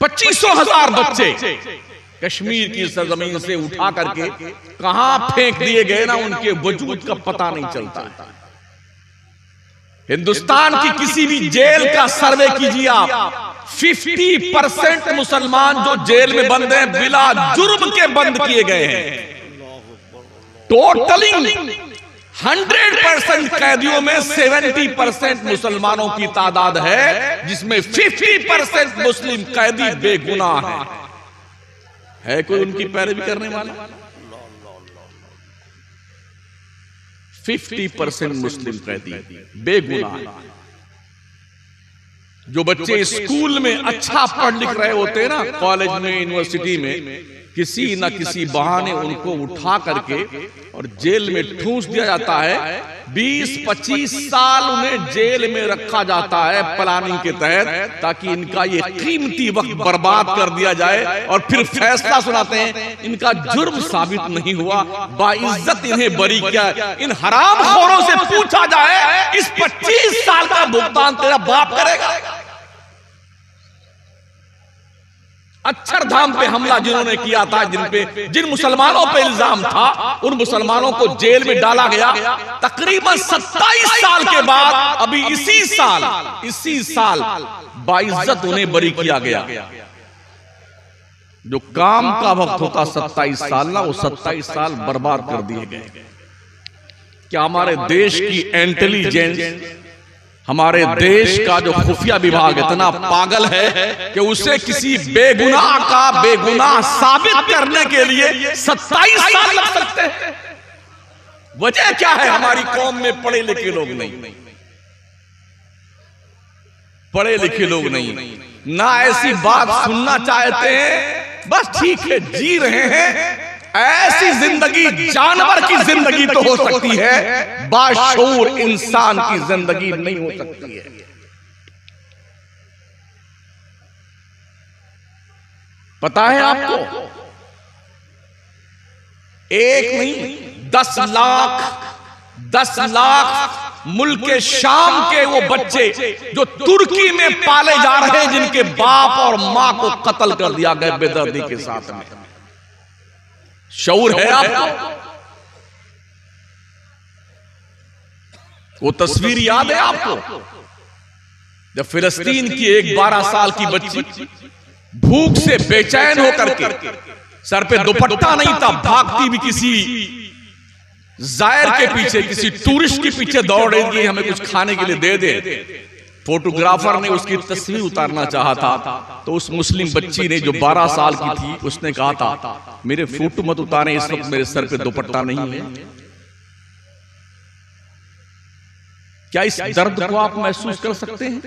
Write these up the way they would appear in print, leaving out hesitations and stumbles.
25,000 बच्चे कश्मीर की सरजमीन से उठा करके कहां फेंक दिए गए ना, उनके वजूद का पता नहीं चलता है। हिंदुस्तान की किसी भी जेल का सर्वे कीजिए आप, 50% मुसलमान जो जेल में बंद हैं बिला जुर्म के बंद किए गए हैं। टोटलिंग 100% कैदियों में 70% मुसलमानों की तादाद है, जिसमें 50% मुस्लिम कैदी बेगुनाह है कोई उनकी पैरवी करने वाला? 50% मुस्लिम कैदी बेगुनाह। जो बच्चे स्कूल में अच्छा पढ़ लिख रहे होते हैं ना, कॉलेज में, यूनिवर्सिटी में, किसी न किसी बहाने उनको उठा करके और जेल में ठूंस दिया जाता है। 20-25 साल उन्हें जेल में रखा जाता है प्लानिंग के तहत, ताकि इनका ये कीमती वक्त बर्बाद कर दिया जाए और फिर फैसला सुनाते हैं इनका जुर्म साबित नहीं हुआ, बाइज्जत इन्हें बरी किया। इन हरामखोरों से पूछा जाए इस 25 साल का भुगतान तेरा बाप करेगा? अक्षरधाम पे हमला जिन्होंने किया था, जिन मुसलमानों पे इल्जाम था, उन मुसलमानों को जेल में डाला गया। तकरीबन 27 साल के बाद अभी इसी साल बाइज्जत उन्हें बरी किया गया। जो काम का वक्त होता 27 साल ना, वो 27 साल बर्बाद कर दिए गए। क्या हमारे देश की इंटेलिजेंस, हमारे देश का जो खुफिया विभाग इतना पागल है कि उसे किसी बेगुनाह का बेगुनाह साबित करने के लिए 27 साल लग सकते हैं? वजह क्या है? हमारी कौम में पढ़े लिखे लोग नहीं, पढ़े लिखे लोग नहीं, ना ऐसी बात सुनना चाहते हैं। बस ठीक है, जी रहे हैं। ऐसी जिंदगी जानवर की जिंदगी तो हो सकती है, बाशऊर इंसान की जिंदगी नहीं हो सकती है। पता है आपको, एक नहीं 10 लाख मुल्क के शाम के वो बच्चे जो तुर्की में पाले जा रहे हैं, जिनके बाप और मां को कत्ल कर दिया गया बेदर्दी के साथ में। शऊर है आपको? वो तस्वीर याद है आपको, जब फिलिस्तीन की एक 12 साल की बच्ची भूख से बेचैन होकर के, सर पे दुपट्टा नहीं था, भागती भी किसी जायर के पीछे, किसी टूरिस्ट के पीछे दौड़ रही थी, हमें कुछ खाने के लिए दे दे। फोटोग्राफर ने उसकी तस्वीर उतारना चाहा था, तो उस मुस्लिम बच्ची ने जो 12 साल की थी, उसने कहा था मेरे फोटो मत उतारें, इस वक्त मेरे सर पे दुपट्टा नहीं है। क्या इस दर्द को आप महसूस कर सकते हैं?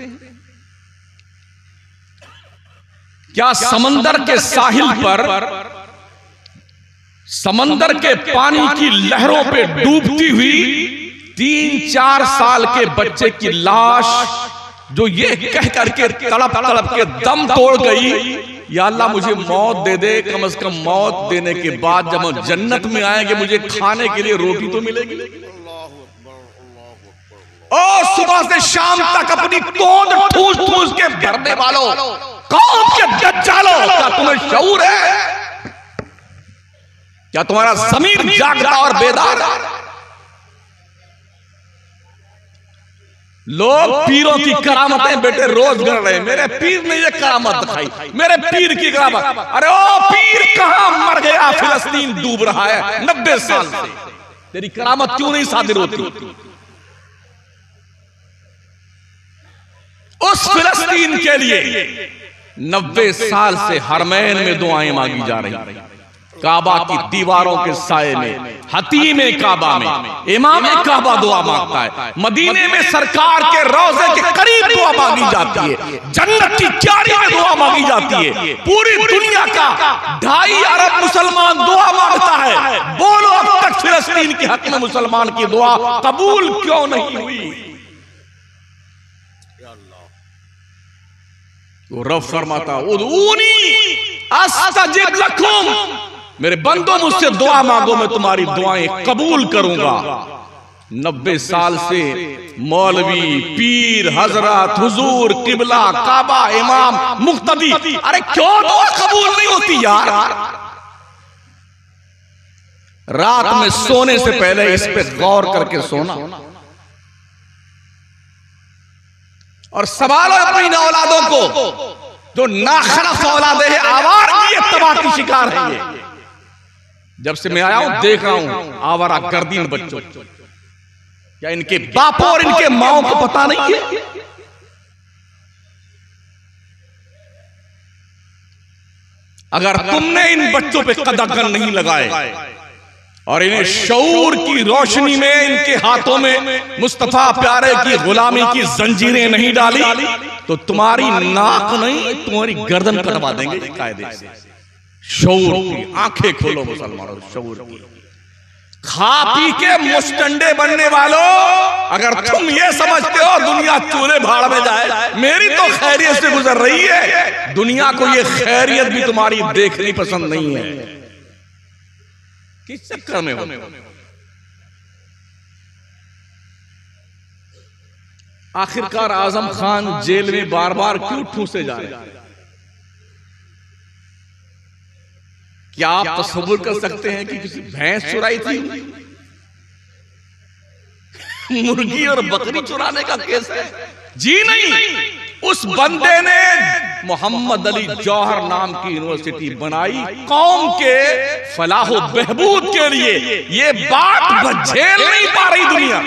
क्या समंदर के साहिल पर, समंदर के पानी की लहरों पे डूबती हुई 3-4 साल के बच्चे की लाश, जो ये कह करके तड़प तड़प के दम तोड़ गई, या अल्लाह मुझे मौत दे दे, कम से कम मौत देने के बाद जब हम जन्नत में आएंगे मुझे खाने के लिए रोटी तो मिलेगी। और सुबह से शाम तक अपनी तोंद ठूस ठूस के भरने वालों, कौम के दज्जालों, क्या तुम्हें शऊर है? क्या तुम्हारा ज़मीर जागता और बेदार है? लोग पीरों की करामतें बेटे रोज गढ़ रहे हैं। मेरे पीर ने ये करामत दिखाई, मेरे पीर की करामत। अरे ओ पीर कहां मर गया? फिलिस्तीन डूब रहा है 90 साल से, तेरी करामत क्यों नहीं सादिर होती? उस फिलिस्तीन के लिए 90 साल से हरमैन में दुआएं मांगी जा रही, काबा की दीवारों के साए में, हतीम काबा में इमाम काबा दुआ मांगता है, मदीने में सरकार के रोजे के करीब दुआ मांगी जाती है, जन्नत की क्यारी में दुआ मांगी जाती है। पूरी दुनिया का 2.5 अरब मुसलमान दुआ मांगता है। बोलो अब तक फिलिस्तीन के हक में मुसलमान की दुआ कबूल क्यों नहीं हुई? तो रब फरमाता उदऊनी अस्तजिब लकुम, मेरे बंदों मुझसे दुआ मांगो, मैं तुम्हारी दुआएं कबूल करूंगा। 90 साल से मौलवी, पीर, हजरत, हुजूर, किबला, काबा, इमाम, मुक्तदी, अरे क्यों दुआ कबूल नहीं होती यार? रात में सोने से पहले इस पे गौर करके सोना और संभालो अपनी औलादों को, जो नाखरस औलादे हैं, आवारगी तबाह की शिकार है ये। जब से मैं आया हूं देख रहा हूं आवारा गर्दीन बच्चों, क्या इनके बापों और इनके माओं को पता नहीं है? अगर तुमने इन बच्चों पे कदम नहीं लगाए और इन्हें शऊर की रोशनी में इनके हाथों में मुस्तफा प्यारे की गुलामी की जंजीरें नहीं डाली तो तुम्हारी नाक नहीं, तुम्हारी गर्दन कटवा देंगे कायदे से। शऊर की आंखें खोलो मुसलमानों, शऊर की। खा पी के मुस्टंडे बनने वालों, अगर तुम ये समझते हो दुनिया चूल्हे भाड़ में जाए, मेरी तो खैरियत से गुजर रही है, दुनिया को ये खैरियत भी तुम्हारी देखनी पसंद नहीं है। किस चक्कर में हो? आखिरकार आजम खान जेल में बार बार क्यों ठूसे जा रहे हैं? क्या आप तस्वुर कर सकते हैं कि किसी भैंस चुराई थी? मुर्गी और बकरी चुराने का केस है? जी नहीं, उस बंदे ने मोहम्मद अली जौहर नाम की यूनिवर्सिटी बनाई कौम के फलाहो बहबूद के लिए। ये बात झेल नहीं पा रही दुनिया।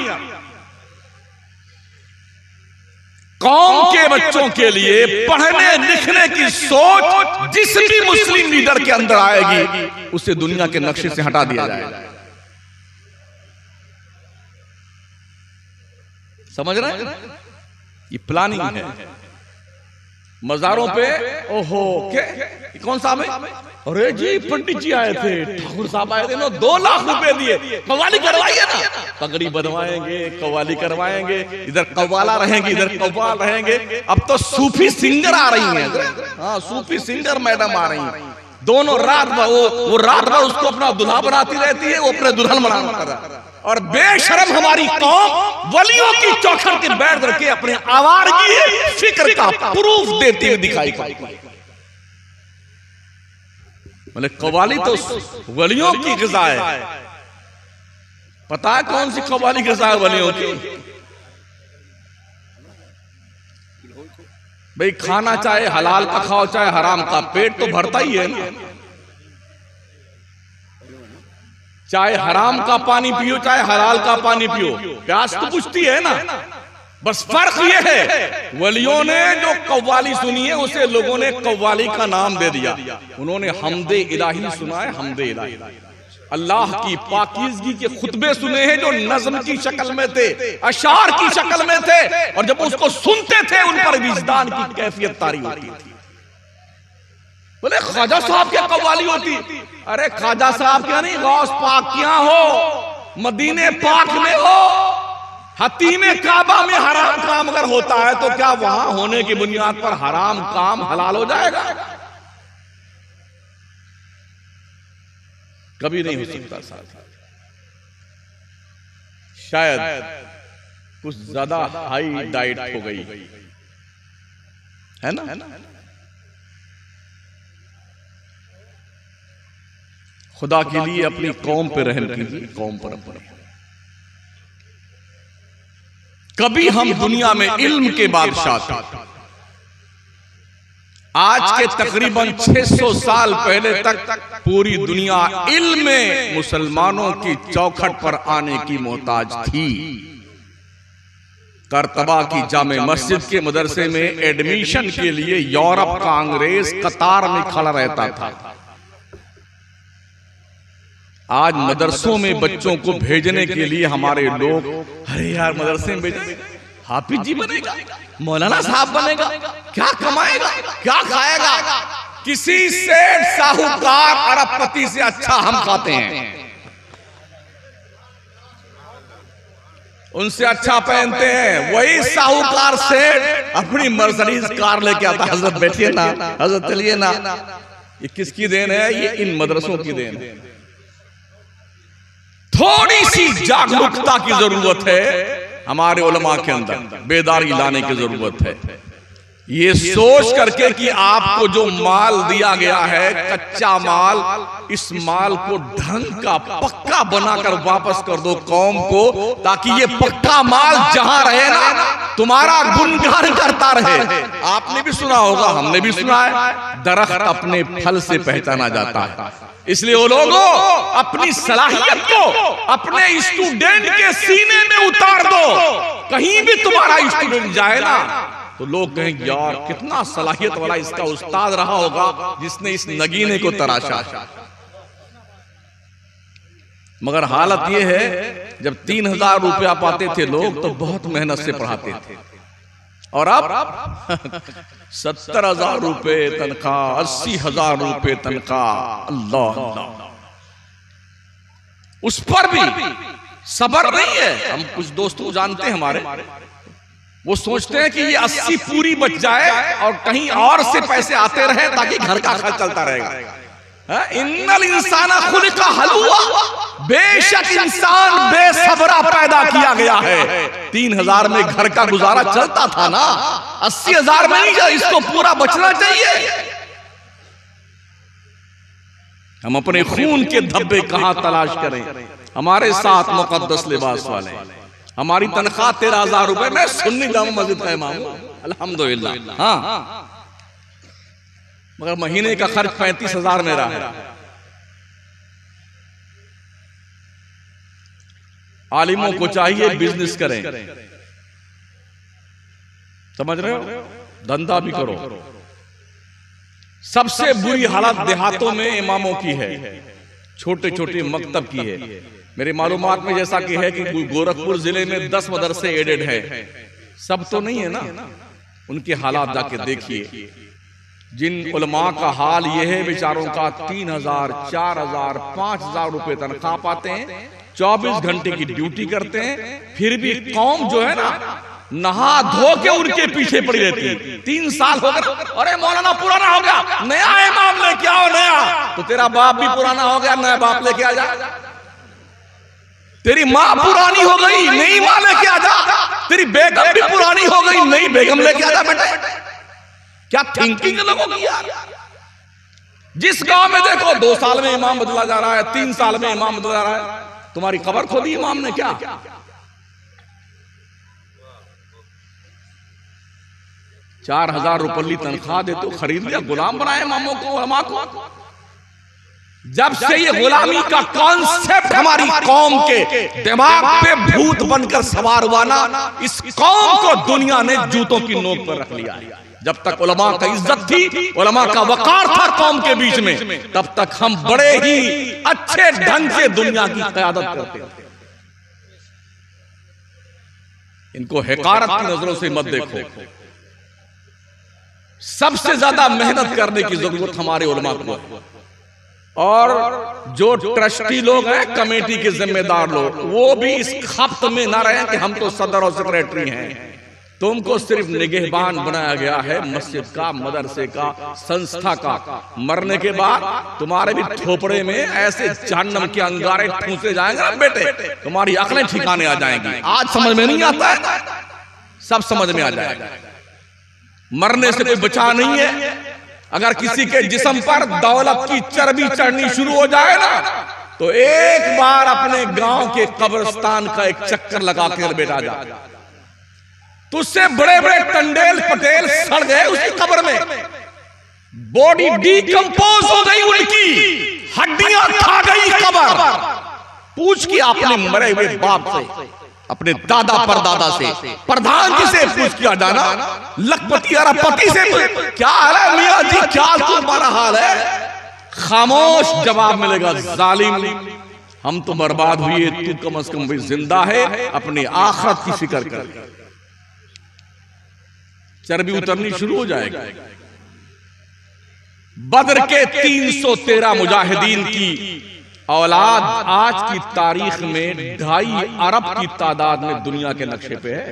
कौम के बच्चों के लिए पढ़ने लिखने की सोच जिस भी मुस्लिम लीडर के अंदर आएगी उसे दुनिया के नक्शे से हटा दिया जाएगा। समझ रहे हैं? ये प्लानिंग है। मजारों पे ओहो के कौन साहब है? अरे जी पंडित जी आए थे, ठाकुर साहब आए थे ना, 2 लाख रुपए दिए, कव्वाली करवाइए ना। पगड़ी बनवाएंगे, कव्वाली करवाएंगे, इधर कव्वाला रहेंगे, इधर कव्वाल रहेंगे। अब तो सूफी सिंगर आ रही हैं। हाँ, सूफी सिंगर मैडम आ रही हैं। दोनों रात भर वो रात भर उसको अपना दुल्हा बनाती रहती है, वो अपने दुल्हन बनाना कर रहा। और बेशरम हमारी कौम वलियों की चौखट के बैठ करके अपने आवारगी फिक्र का प्रूफ देते हुए दिखाई पड़ती है। मतलब कव्वाली तो वलियों की ग़िज़ा है। पता है कौन सी कव्वाली ग़िज़ा है वलियों की? भाई खाना चाहे हलाल का खाओ चाहे हराम का, पेट तो भरता ही है ना। चाहे हराम का पानी पियो चाहे हलाल का पानी पियो, प्यास तो बुझती है ना। बस फर्क ये है, वलियों ने जो कव्वाली सुनी है उसे लोगों ने कव्वाली का नाम दे दिया। उन्होंने हमदे इलाही सुना है, हमदे इलाही, अल्लाह की पाकीज़गी के खुतबे सुने हैं जो नज़्म की शक्ल में थे, अशार की शक्ल में थे, और जब उसको सुनते थे उन पर विजदान की कैफियत तारी होती थी। बोले ख्वाजा साहब क्या कव्वाली होती? अरे ख्वाजा साहब क्या नहीं, गौस पाक क्या हो, मदीने पाक में हो, हतीमे काबा में हराम काम अगर होता है तो क्या वहां होने की बुनियाद पर हराम काम हलाल हो जाएगा? कभी नहीं हो सकता साथ। शायद कुछ ज्यादा हाई डाइट हो गई है ना। खुदा के लिए अपनी कौम पे रहम कीजिए, कौम पर अपनी। कभी हम दुनिया में इल्म के बादशाह थे। आज के तकरीबन 600 साल पहले तक पूरी दुनिया इल्म में मुसलमानों की चौखट पर आने की मोहताज थी। करतबा की जामे मस्जिद के मदरसे में एडमिशन के लिए यूरोप का अंग्रेज कतार में खड़ा रहता था। आज मदरसों में बच्चों को भेजने के लिए हमारे लोग, अरे यार मदरसे में भेजेंगे, हाफिज जी बनेगा, मौलाना साहब बनेगा, क्या कमाएगा, क्या खाएगा? किसी सेठ साहूकार अरबपति से अच्छा हम खाते हैं, उनसे अच्छा पहनते हैं। वही साहूकार सेठ अपनी मर्सिडीज कार लेके आता, हजरत बैठिए ना, हजरत चलिए ना। ये किसकी देन है? ये इन मदरसों की देन है। थोड़ी सी जागरूकता की जरूरत है हमारे उलमा के अंदर, बेदारी लाने की जरूरत है। ये सोच करके कि आपको जो माल दिया गया है कच्चा माल, इस माल को ढंग का पक्का बनाकर वापस कर दो कौम को, ताकि ये पक्का माल जहां रहे ना तुम्हारा गुणगान करता रहे। आपने भी सुना होगा, हमने भी सुना है, दरख्त अपने फल से पहचाना जाता है। इसलिए वो लोगों अपनी सलाहियत को अपने स्टूडेंट के सीने में उतार दो। कहीं भी तुम्हारा स्टूडेंट जाए ना तो लोग कहेंगे यार कितना सलाहियत वाला इसका उस्ताद रहा होगा जिसने इस नगीने को तराशा। मगर हालत यह है, जब 3000 रुपया पाते थे लोग तो बहुत मेहनत से पढ़ाते थे, और अब 70,000 रुपए तनख्वाह, 80,000 रुपए तनख्वाह। अल्लाह अल्लाह, उस पर भी सबर नहीं है। हम कुछ दोस्तों जानते हैं हमारे, वो सोचते हैं कि ये 80 पूरी बच जाए और कहीं और से पैसे आते रहे ताकि घर का खर्च चलता रहेगा। इन्नल इंसाना खुलिका हलुआ, बेशक इंसान बेसब्रा पैदा किया गया है। 3000 में घर का गुजारा चलता था ना, 80,000 में नहीं, इसको पूरा बचना चाहिए। हम अपने खून के धब्बे कहां तलाश करें? हमारे साथ मुकद्दस लिबास वाले, हमारी तनख्वाह 13,000 रुपए। मैं सुन्नी जामा मस्जिद का इमाम हूं अल्हम्दुलिल्लाह, हाँ, मगर महीने का खर्च 35,000 मेरा है। आलिमों को चाहिए बिजनेस करें, समझ रहे हो, धंधा भी करो। सबसे बुरी हालत देहातों में इमामों की है, छोटे छोटे मकतब की है। मेरे मालूमात में जैसा कि है कि गोरखपुर जिले में 10 मदरसे एडेड है, सब तो नहीं है ना। उनके हालात जाके देखिए। जिन उलमा का हाल यह है, बेचारों का 3,000, 4,000, 5,000 रुपए तनख्वाह पाते हैं, 24 घंटे की ड्यूटी करते हैं, फिर भी कौम जो है ना नहा धो के उनके पीछे पड़ी रहती है। 3 साल हो गए, अरे मौलाना पुराना हो गया, नया इमाम लेके आओ नया। तो तेरा बाप भी पुराना हो गया, नया बाप लेके आ जा। तेरी माँ पुरानी हो गई, नई माँ लेके आ जा। तेरी बेगम भी पुरानी हो गई, नई बेगम लेके आ जा। बेटे क्या थिंकिंग लोगों की यार। जिस गांव में देखो 2 साल में इमाम बदला जा रहा है, 3 साल में इमाम बदला जा रहा है। तुम्हारी खबर खोली इमाम ने क्या? 4,000 रुपये तनख्वाह दे तो खरीद लिया, गुलाम बनाए इमामों को, उलमा को। जब से ये गुलामी का कॉन्सेप्ट हमारी कौम के दिमाग पे भूत बनकर सवार हुआ ना, इस कौम को दुनिया ने जूतों की नोक पर रख लिया। जब तक उलमा का इज्जत थी, उलमा का वकार था कौम के बीच में, तब तक हम बड़े ही अच्छे ढंग से दुनिया की क़यादत करते थे। इनको हिकारत की नजरों से मत देखो। सबसे ज्यादा मेहनत करने की जरूरत हमारे उलमा को है। और जो ट्रस्टी लोग हैं, कमेटी के जिम्मेदार लोग, वो भी इस खप्त में ना रहे कि हम तो सदर और सेक्रेटरी हैं। तुमको सिर्फ निगहबान बनाया गया है मस्जिद का, मदरसे का, संस्था का। मरने के बाद तुम्हारे भी थोपड़े में ऐसे जहन्नम के अंगारे ठूसे जाएंगे ना बेटे, तुम्हारी अकलें ठिकाने आ जाएंगी। आज समझ में नहीं आता है, सब समझ में आ जाएगा। मरने से कोई बचा नहीं है। अगर किसी के जिस्म पर दौलत की चर्बी चढ़नी शुरू हो जाए ना, तो एक बार अपने गांव के कब्रिस्तान का एक चक्कर लगा कर बैठा जा। तुझसे बड़े बड़े टंडेल पटेल सड़ गए उसी कब्र में, बॉडी डिकम्पोज हो गई, उनकी हड्डियां खा गई कब्र। पूछ के आपने मरे हुए बाप से, अपने दादा परदादा से, प्रधान जी से पूछ किया जाना, लखपति अरबपति से क्या हाल है मियां जी, क्या तुम्हारा हाल है? खामोश जवाब मिलेगा, जालिम हम तो बर्बाद हुए, तू कम से कम भी जिंदा है, अपनी आखिरत की फिक्र कर। चर्बी उतरनी शुरू हो जाएगी। बद्र के 313 मुजाहिदीन की औलाद आज की तारीख में 2.5 अरब की तादाद में दुनिया के नक्शे पे है।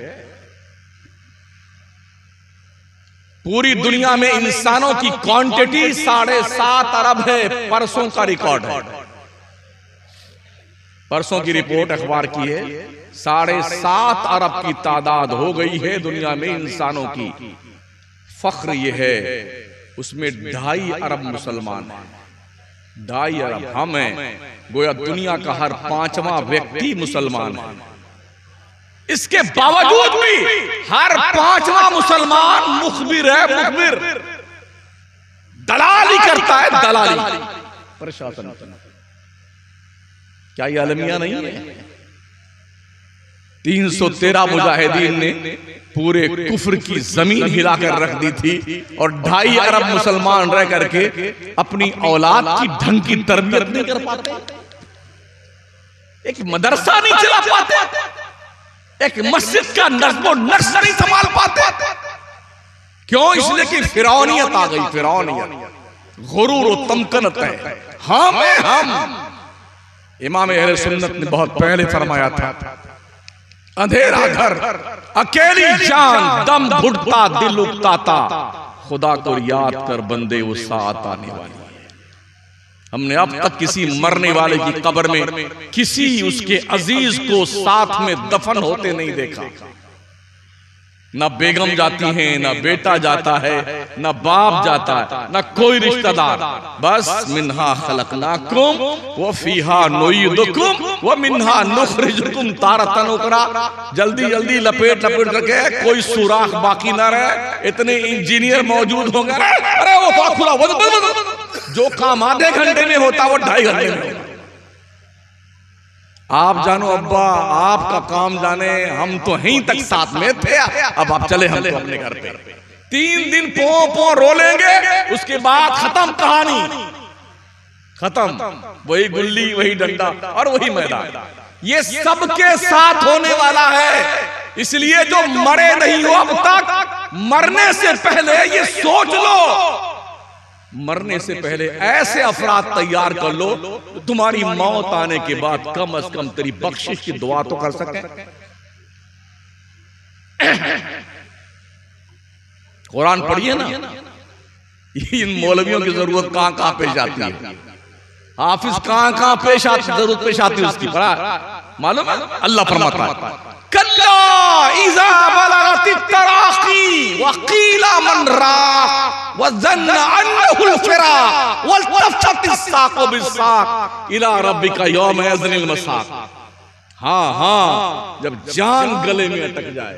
पूरी दुनिया में इंसानों की क्वांटिटी 7.5 अरब है, परसों का रिकॉर्ड है। परसों की रिपोर्ट अखबार की है, 7.5 अरब की तादाद हो गई है दुनिया में इंसानों की। फख्र ये है उसमें 2.5 अरब मुसलमान हैं। 2.5 अरब हम हैं, गोया दुनिया का हर 5वां व्यक्ति मुसलमान है। इसके बावजूद भी हर 5वां मुसलमान मुखबिर है, मुखबिर दलाली करता है, दलाली प्रशासन। क्या ये अलमिया नहीं है? 313 मुजाहिदीन ने पूरे कुफ्र की जमीन हिलाकर रख दी थी और 2.5 अरब मुसलमान रह करके अपनी औलाद की ढंग की तरबियत नहीं कर पाते, एक मदरसा नहीं चला पाते, एक मस्जिद का नज्म नक्श नहीं संभाल पाते। क्यों? इसलिए कि फिरौनियत आ गई, फिरौनियत, गुरूर और तमकनत है, हम। इमाम अहले सुन्नत ने बहुत पहले फरमाया था, अंधेरा घर, अकेली जान, दम घुटता, दिल उकताता, खुदा को याद कर बंदे वो साथ आने वाली है। हमने अब तक किसी मरने वाले की कब्र में किसी उसके अजीज को साथ में दफन होते नहीं देखा। ना बेगम जाती है, ना बेटा जाता है, ना बाप जाता है, ना कोई रिश्तेदार। बस मिन्हा खलकनाकुम व फीहा नुईदुकुम व मिन्हा नुखरिजुकुम तारतन उखरा। जल्दी जल्दी लपेट लपेट करके कोई सुराख बाकी ना रहे। इतने इंजीनियर मौजूद होंगे, अरे वो खुला, जो काम आधे घंटे में होता वो 2.5 घंटे में होता। आप जानो अब्बा, आपका काम जाने, हम तो यहीं तक साथ में थे, अब आप चले हम तो अपने घर पे। 3 दिन पो रोलेंगे, उसके बाद खत्म कहानी, खत्म। वही गुल्ली, वही डंडा और वही मैदान। ये सबके साथ होने वाला है। इसलिए जो मरे नहीं हो अब तक, मरने से पहले ये सोच लो, मरने से पहले ऐसे अफराद तैयार कर लो तुम्हारी मौत आने के बाद कम से कम तेरी बख्शिश की दुआ तो कर सके। कुरान पढ़िए ना, इन मौलवियों की जरूरत कहां कहां पेश आती है, हाफिज कहां कहां पेश आती, जरूरत पेश आती है उसकी। पढ़ा मालूम है? अल्लाह फरमाता है, कल्ला इज़ा बलगतित तराक़ी व क़ीला मन राक़ व ज़न्न अन्नहुल फ़िराक़ वल्तफ़तिस साक़ु बिस्साक़ इला रब्बिका यौमइज़िनिल मसाक़। हाँ, जब जान गले में अटक जाए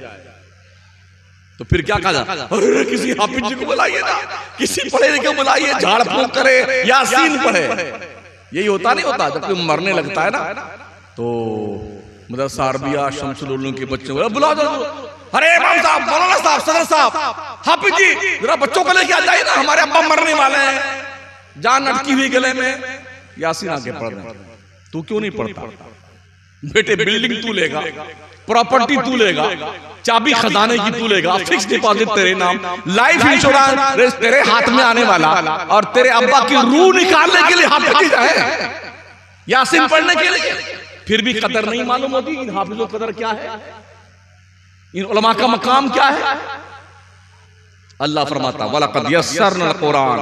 तो फिर क्या कहा जाए? अरे किसी हाफिज जी को बुलाइए ना, किसी पढ़े लिखे को बुलाइए, झाड़ फूंक करे, यासीन पढ़े। यही होता नहीं होता? जब कोई मरने लगता है ना तो मदरसा अरबिया शमसुल उलूम के बच्चों को बुला दो। अरे इमाम साहब, मौलाना साहब, सदर साहब, हाफिज जी जरा बच्चों को लेके आ जाइए ना, हमारे अब्बा मरने वाले हैं, जान अटकी हुई गले में, यासीन आके पढ़ रहे। तू क्यों नहीं पढ़ता? बेटे बिल्डिंग तू लेगा, प्रॉपर्टी तू लेगा, चाबी खजाने की तू लेगा, फिक्स डिपॉजिट तेरे नाम, लाइफ इंश्योरेंस तेरे हाथ में आने वाला, और तेरे अब्बा की रूह निकालने के लिए हाफिज है, यासीन पढ़ने के लिए। फिर भी कदर नहीं मालूम होती इन हाफिजों की कदर क्या है, इन उलमा का मकाम क्या है। अल्लाह फरमाता वलक़द यस्सरनल कुरान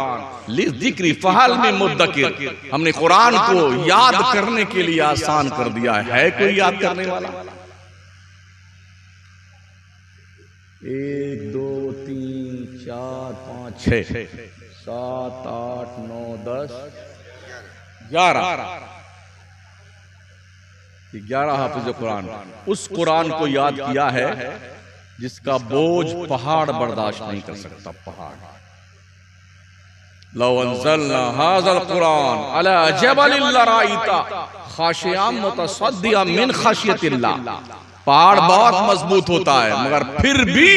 लिज़िक्रि फ़हल मिन मुद्दकिर। हमने कुरान को याद करने के लिए आसान कर दिया है कोई याद करने वाला? 1 2 3 4 5 6 7 8 9 10 11 हाफिज कुरान। उस कुरान को याद किया है जिसका बोझ पहाड़ बर्दाश्त नहीं कर सकता। पहाड़ लौ अंज़लना हाज़ल कुरान अला जबलिन लराइता खाशिअम मुतसद्दिअम मिन खशियतिल्लाह। पहाड़ बहुत मजबूत होता है, मगर फिर भी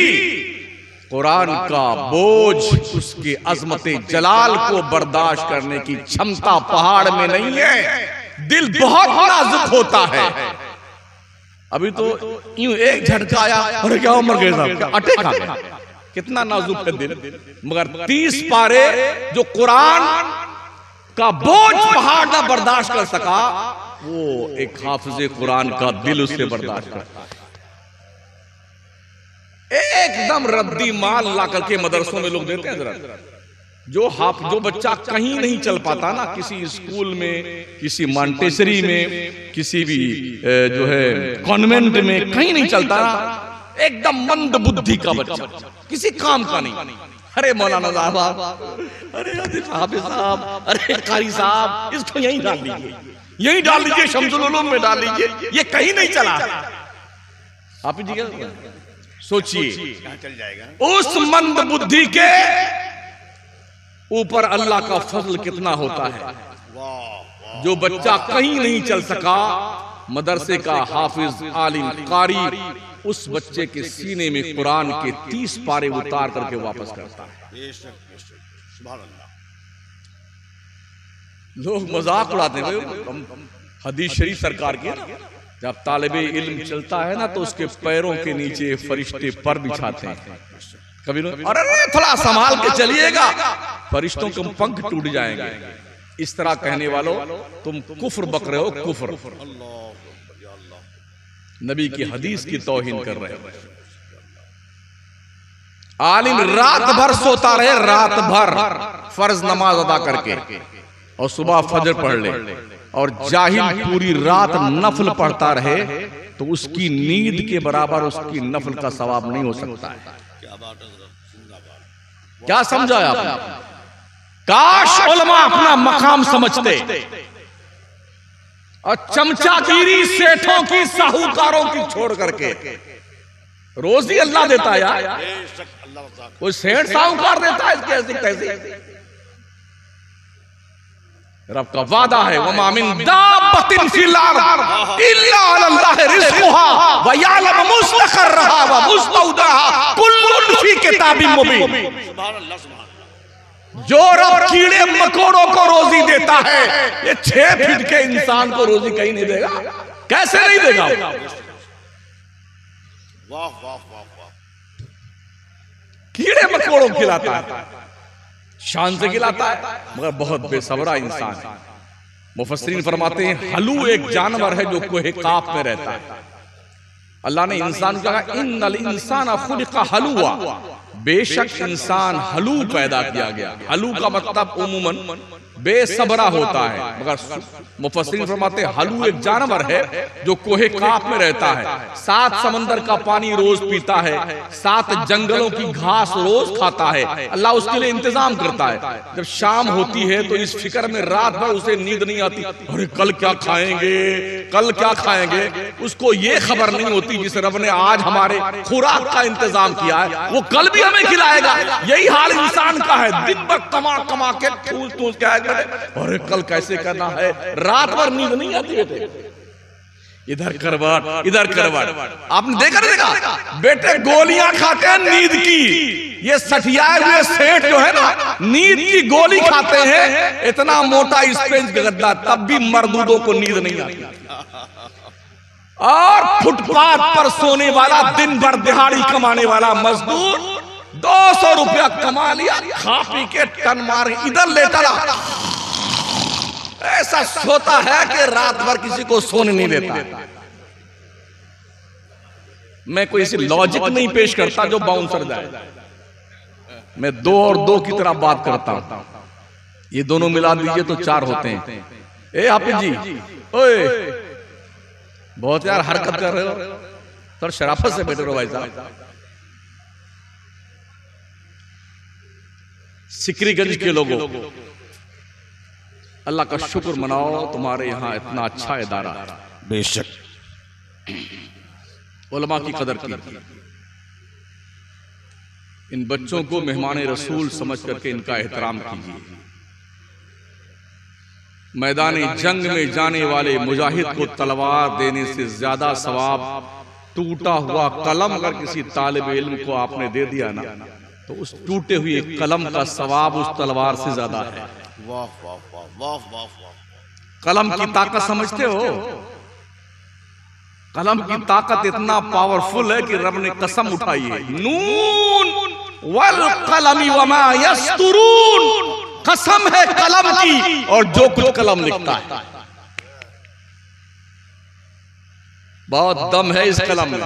कुरान का बोझ, उसके अजमत जलाल को बर्दाश्त करने की क्षमता पहाड़ में नहीं है। दिल बहुत नाजुक होता है। अभी तो यूं एक झटका आया, अरे क्या मर गए साहब, क्या अटैक आ गया, कितना नाजुक है दिल। मगर 30 पारे जो कुरान का बोझ पहाड़ ना बर्दाश्त कर सका, वो एक हाफिज कुरान का दिल उससे बर्दाश्त करता है। एकदम रद्दी माल ला करके मदरसों में लोग देते हैं, जरा जो बच्चा कहीं नहीं चल पाता ना, किसी स्कूल में, किसी मॉन्टेसरी में, किसी भी जो है कॉन्वेंट में कहीं नहीं चलता ना, एकदम मंद बुद्धि का बच्चा, किसी काम का नहीं। अरे मौलाना साहब, अरे हाफिज साहब, अरे कारी साहब, इसको यहीं डाल लीजिए, यहीं डाल लीजिए, शम्सुल उलूम में डाल लीजिए, ये कहीं नहीं चला। आप जी सोचिए, चल जाएगा उस मंद बुद्धि के ऊपर अल्लाह का फजल कितना होता है। जो बच्चा कहीं नहीं चल सका, मदरसे का हाफिज, आलिम, कारी, उस बच्चे के सीने में कुरान के 30 पारे उतार करके वापस करता है। लोग मजाक उड़ाते हैं, हदीस शरीफ सरकार की, जब तालिबे इल्म चलता है ना तो उसके पैरों के नीचे फरिश्ते पर बिछाते हैं। कभी अरे थोड़ा संभाल के चलिएगा, फरिश्तों के पंख टूट जाएंगे। इस तरह कहने वालों, तुम कुफ्र बक रहे हो, कुफ्र। नबी की हदीस की तौहीन कर रहे हो। आलिम रात भर सोता रहे, रात भर फर्ज नमाज अदा करके, और सुबह फजर पढ़ ले, और जाहिल पूरी रात नफल पढ़ता रहे, तो उसकी नींद के बराबर उसकी नफल का सवाब नहीं हो सकता है। क्या समझा आपने? काश उलमा अपना मकाम समझते और चमचागिरी सेठों की, साहूकारों की छोड़ करके, रोजी अल्लाह देता है यार, कोई सेठ साहूकार देता है कैसे कैसे? रब का वादा है, वमा मिन दाब्बतिन फिल अर्द इल्ला अल्लाह रिज़्क़ुहा व यअलमु मुस्तक़र्रहा व मुस्तौदअहा कुल्लुन फी किताबिन मुबीन। जो रब कीड़े मकोड़ों को रोजी देता है, ये 6 फीट के इंसान को रोजी कहीं नहीं देगा। कैसे नहीं देगा? वाह वाह वाह वाह, कीड़े मकोड़ों खिलाता है, शान से खिलाता है, मगर बहुत बेसब्रा इंसान है। मुफस्सिरीन फरमाते हैं, हलू एक जानवर है जो कोहे काफ में रहता है। अल्लाह ने इंसान को कहा, इन्नल इंसाना खुलिका हलुआ, बेशक इंसान हलू पैदा किया गया। हलू का मतलब उमूमन बेसब्रा होता है, मगर मुफस्सिरीन फरमाते हैं हलू एक जानवर है जो कोहे काफ में रहता है, 7 समंदर का पानी रोज पीता है, 7 जंगलों की घास रोज खाता है। अल्लाह उसके लिए इंतजाम करता है। जब शाम होती है तो इस फिक्र में रात भर उसे नींद नहीं आती, अरे कल क्या खाएंगे, कल क्या खाएंगे। उसको ये खबर नहीं होती जिस रब ने आज हमारे खुराक का इंतजाम किया है, वो कल भी हमें खिलाएगा। यही हाल इंसान का है, दिन भर कमा कमा के ठूस ठूस के, अरे कल कैसे करना है, रात भर नींद नहीं आती है। इधर करवाट, इधर करवाट। आपने देखा बेटे गोलियां खाते हैं नींद की, ये सठियाए हुए सेठ जो है ना, नींद की गोली खाते हैं, इतना मोटा स्पेंज गद्दा, तब भी मर्दूदों को नींद नहीं आती। और फुटपाथ पर सोने वाला, दिन भर दिहाड़ी कमाने वाला मजदूर 200 रुपया कमा लिया, खा पी के टन मार इधर लेटा रहा, ऐसा सोता है कि रात भर किसी को सोने नहीं देता। मैं कोई ऐसी लॉजिक नहीं पेश करता जो बाउंसर जाए, मैं 2 और 2 की तरह बात करता हूं। ये दोनों मिला दीजिए तो 4 होते हैं। ए हाफिज जी, ओए बहुत यार हरकत कर रहे हो, सर शराफत से बैठे रहो भाई साहब। सिकरीगंज के लोगों, अल्लाह का शुक्र मनाओ, तुम्हारे यहाँ इतना अच्छा इदारा, बेशक उलमा की कदर की। इन बच्चों को मेहमान रसूल समझ करके इनका एहतराम कीजिए। मैदानी जंग में जाने वाले मुजाहिद को तलवार देने से ज्यादा सवाब टूटा हुआ कलम अगर किसी तालिब इल्म को आपने दे दिया ना, तो उस टूटे हुए कलम का सवाब उस तलवार से ज्यादा है। वाह वाह वाह वाह वाह। कलम की ताकत समझते हो? कलम की ताकत इतना पावरफुल है कि रब ने कसम उठाई है, नून वल कलमी वमा यस्तुरून, कसम है कलम की और जो कुछ कलम लिखता है। बहुत दम है इस कलम में।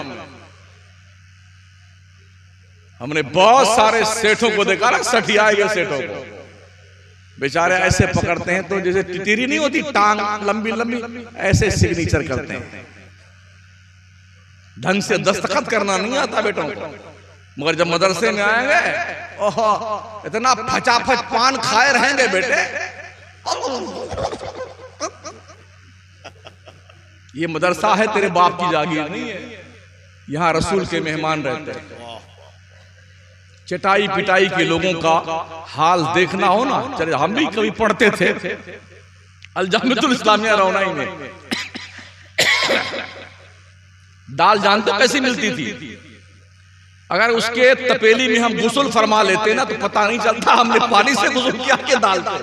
हमने बहुत सारे सेठों को देखा ना, सठियाए गए सेठों को, बेचारे ऐसे पकड़ते हैं तो जैसे तितरी नहीं होती, टांग लंबी लंबी, ऐसे सिग्नेचर करते हैं। ढंग से दस्तखत करना नहीं आता बेटों को, मगर जब मदरसे में आएंगे, ओहो इतना फचाफच पान खाए रहेंगे बेटे। ये मदरसा है, तेरे बाप की जागीर नहीं है, यहाँ रसूल के मेहमान रहते हैं। चटाई पिटाई के लोगों का हाल देखना हो ना, चले हम भी कभी पढ़ते थे अल-जामिअतुल इस्लामिया रौनाई में। दाल जानते कैसी मिलती थी? अगर उसके तपेली में हम गुस्ल फरमा लेते ना तो पता नहीं चलता हमने पानी से गुस्ल किया कि दाल से।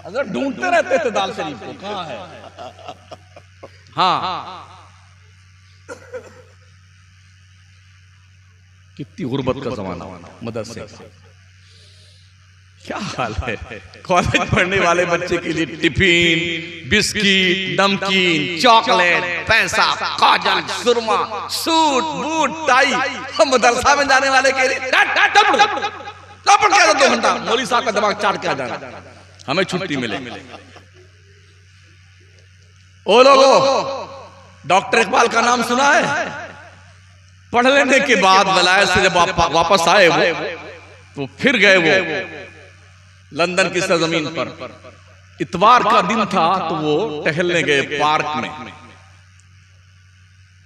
अगर ढूंढते रहते थे दाल शरीफ को, कहाँ है। हाँ, कितनी गुर्बत का जमाना मदरसे का, क्या हाल है। कॉलेज पढ़ने वाले बच्चे के लिए टिफिन, बिस्किट, नमकीन, चॉकलेट, पैसा, काजल, सुरमा, सूट बूट टाई। हम मदरसा में जाने वाले के लिए 2 घंटा मौलवी साहब का दिमाग चाट के आ जाना, हमें छुट्टी मिले। ओ लोगों, डॉक्टर इकबाल का नाम सुना है? पढ़ लेने के बाद वलायत से जब वापस आए वो, तो फिर गए वो लंदन की सरजमीन पर। इतवार का दिन था तो वो टहलने गए पार्क में।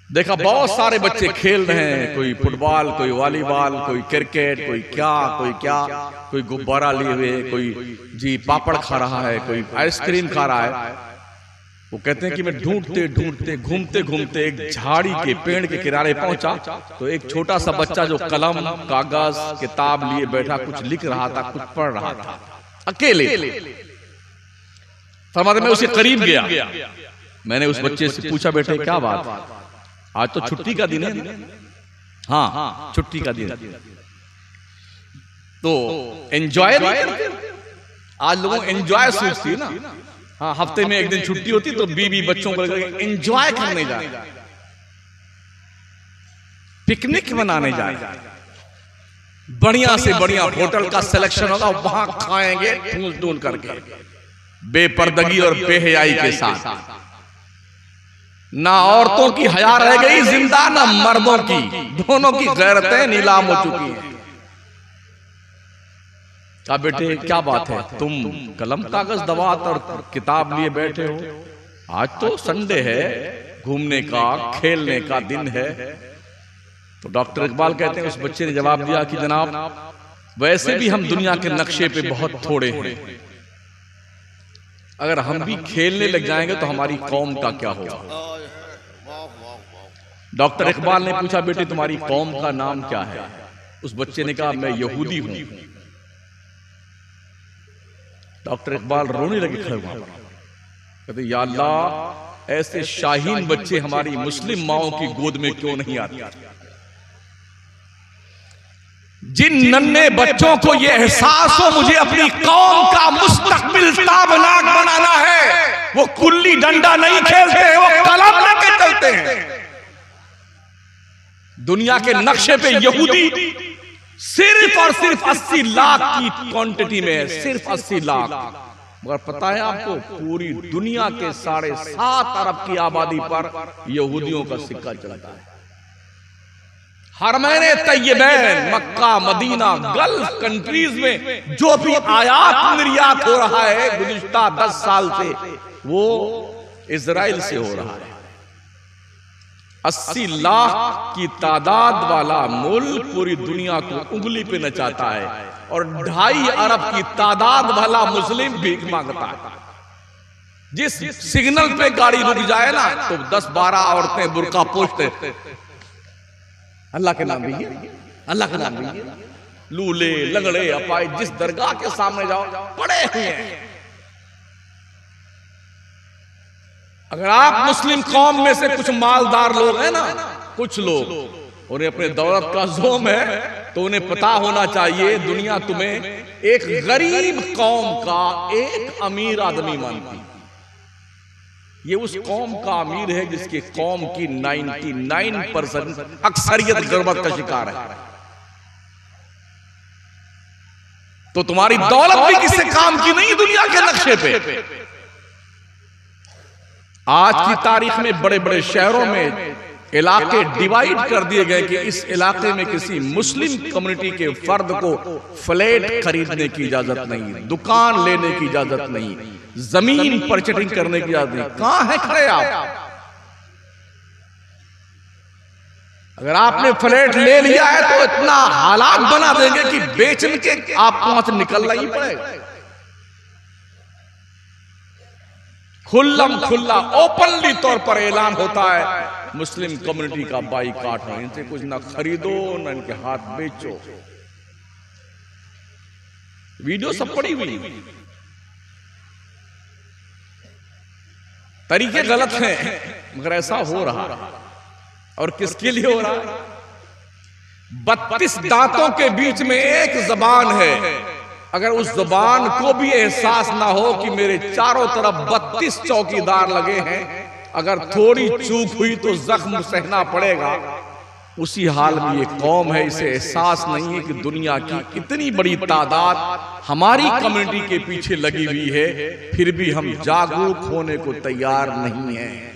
देखा बहुत सारे बच्चे खेल रहे हैं, कोई फुटबॉल, कोई वॉलीबॉल, कोई क्रिकेट, कोई क्या, कोई गुब्बारा लिए हुए, कोई जी पापड़ खा रहा है, कोई आइसक्रीम खा रहा है। वो कहते हैं कि मैं ढूंढते ढूंढते घूमते घूमते एक झाड़ी के पेड़ के किनारे पहुंचा तो एक छोटा सा बच्चा जो कलम कागज किताब लिए बैठा कुछ लिख रहा था, कुछ पढ़ रहा था अकेले। फरमाते मैं उसे करीब गया, मैंने उस बच्चे से पूछा बेटे क्या बात, आज तो छुट्टी का दिन है। हाँ छुट्टी का दिन, तो एंजॉय आज लोगों एंजॉय सोचती है ना। हाँ, हफ्ते में एक दिन छुट्टी होती तो बीवी बच्चों को एंजॉय करने जाए, पिकनिक मनाने जाए, बढ़िया से बढ़िया होटल का सिलेक्शन होगा, वहां खाएंगे ढूंढ ढूंढ करके, बेपर्दगी और बेहयाई के साथ। ना औरतों की हया रह गई जिंदा, ना मर्दों की, दोनों की गैरतें नीलाम हो चुकी हैं। कहा बेटे क्या बात है, तुम कलम कागज दवात और किताब लिए बैठे हो, आज तो संडे है, घूमने का खेलने का दिन है। तो डॉक्टर इकबाल कहते हैं उस बच्चे ने जवाब दिया कि जनाब वैसे भी हम दुनिया के नक्शे पे बहुत थोड़े हैं, अगर हम भी खेलने लग जाएंगे तो हमारी कौम का क्या होगा। डॉक्टर इकबाल ने पूछा बेटे तुम्हारी कौम का नाम क्या है? उस बच्चे ने कहा मैं यहूदी हूं। डॉक्टर इकबाल रोने लगे खड़े वहां पर, कहते या अल्लाह ऐसे शाहीन बच्चे हमारी मुस्लिम माओं की गोद में क्यों नहीं आते। जिन नन्हे बच्चों को ये एहसास हो मुझे अपनी कौम का मुस्तकबिल ताबनाक बनाना है, वो कुल्ली डंडा नहीं खेलते, वो कलम लेके चलते हैं। दुनिया के नक्शे पे यहूदी सिर्फ और सिर्फ 80 लाख की क्वांटिटी में है, सिर्फ 80 लाख। मगर पता है आपको पूरी दुनिया के 7.5 अरब की आबादी पर यहूदियों का सिक्का चलता है। हरमैन तैयबैन, मक्का, मदीना, गल्फ कंट्रीज में जो भी आयात निर्यात हो रहा है गुज़िश्ता 10 साल से, वो इजराइल से हो रहा है। 80 लाख की तादाद वाला मुल्क पूरी दुनिया को उंगली पे नचाता है और 2.5 अरब की तादाद वाला मुस्लिम भीख मांगता है। जिस सिग्नल पे गाड़ी रुक जाए ना तो 10-12 औरतें बुर्का पोछते, अल्लाह के नाम भी, अल्लाह के नाम भी, लूले लगड़े अपाए जिस दरगाह के सामने जाओ पड़े हुए हैं। अगर आप मुस्लिम कौम में से कुछ मालदार लोग हैं ना, कुछ लोग उन्हें अपने दौलत का जोम है, तो उन्हें पता होना चाहिए दुनिया तुम्हें एक गरीब कौम का एक अमीर आदमी मानती है। ये उस कौम का अमीर है जिसके कौम की 99% अक्सरियत गुर्बत का शिकार है। तो तुम्हारी दौलत भी किसी काम की नहीं दुनिया के नक्शे पे। आज की तारीख में बड़े बड़े शहरों में इलाके डिवाइड कर दिए गए कि इस इलाके में किसी मुस्लिम कम्युनिटी के फर्द को फ्लैट खरीदने की इजाजत नहीं, दुकान लेने की इजाजत नहीं, जमीन परचेटिंग करने की इजाजत नहीं। कहां है खड़े आप? अगर आपने फ्लैट ले लिया है तो इतना हालात बना देंगे कि बेचने के आपको वहां से निकलना ही पड़ेगा। खुल्लम खुल्ला ओपनली तौर पर ऐलान होता है मुस्लिम कम्युनिटी का बाईकाट हो, इनसे कुछ ना खरीदो ना इनके हाथ बेचो। वीडियो सब पड़ी हुई, तरीके गलत हैं मगर ऐसा हो रहा है। और किसके लिए हो रहा है? 32 दांतों के बीच में एक जबान है। अगर उस जबान को भी एहसास ना हो कि मेरे चारों तरफ 32 चौकीदार लगे हैं, अगर थोड़ी चूक हुई तो जख्म सहना पड़ेगा, उसी हाल में ये कौम है। इसे एहसास नहीं है कि दुनिया की इतनी बड़ी तादाद हमारी कम्युनिटी के पीछे लगी हुई है, फिर भी हम जागरूक होने को तैयार नहीं हैं।